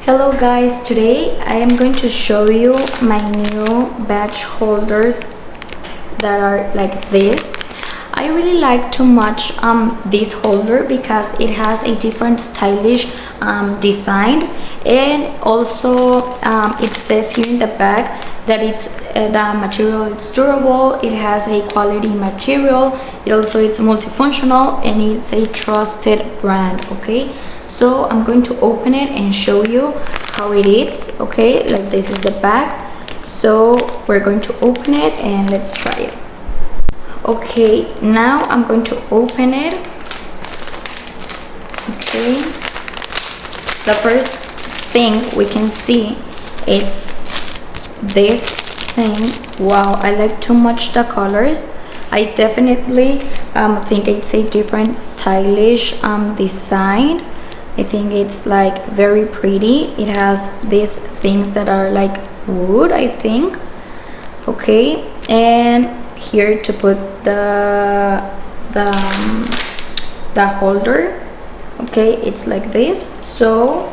Hello guys, today I am going to show you my new badge holders that are like this. I really like too much this holder because it has a different stylish design, and also it says here in the back that it's the material is durable, it has a quality material, it also is multifunctional, and it's a trusted brand. Okay, so I'm going to open it and show you how it is. Okay, like this is the back, so we're going to open it and let's try it. Okay, now I'm going to open it. Okay, the first thing we can see it's this thing. Wow, I like too much the colors. I definitely think it's a different stylish design. I think it's like very pretty. It has these things that are like wood, I think. Okay, and here to put the holder. Okay, it's like this. So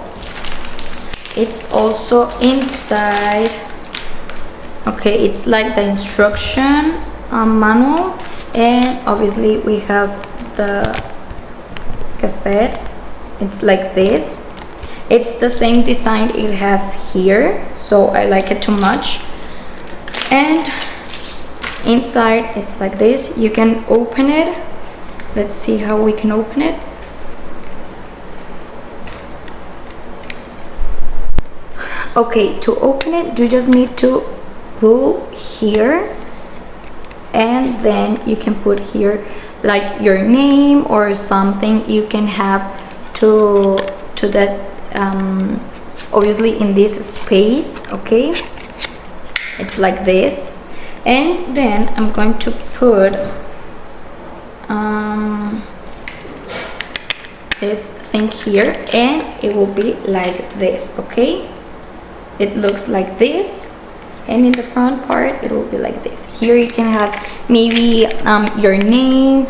it's also inside. Okay, it's like the instruction manual, and obviously we have the cafe. It's like this. It's the same design it has here, so I like it too much. And inside it's like this. You can open it. Let's see how we can open it. Okay, to open it you just need to pull here, and then you can put here like your name or something you can have to that obviously in this space. Okay, it's like this, and then I'm going to put this thing here, and it will be like this. Okay, it looks like this, and in the front part it will be like this. Here it can have maybe your name,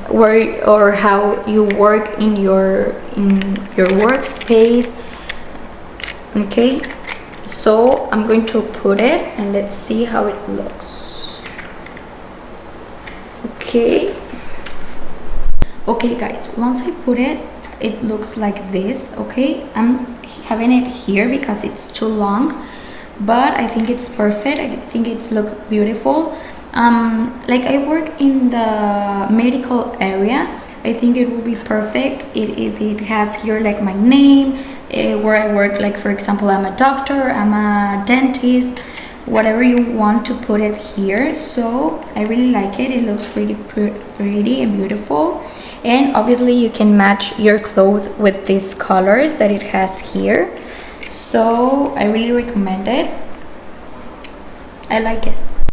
where or how you work in your workspace. Okay, so I'm going to put it and let's see how it looks. Okay guys, once I put it, it looks like this. Okay, I'm having it here because it's too long, but I think it's perfect. I think it's look beautiful. Like I work in the medical area, I think it will be perfect if it has here like my name, where I work. Like for example, I'm a doctor, I'm a dentist, whatever you want to put it here. So I really like it. It looks really pretty and beautiful. And obviously you can match your clothes with these colors that it has here. So I really recommend it. I like it.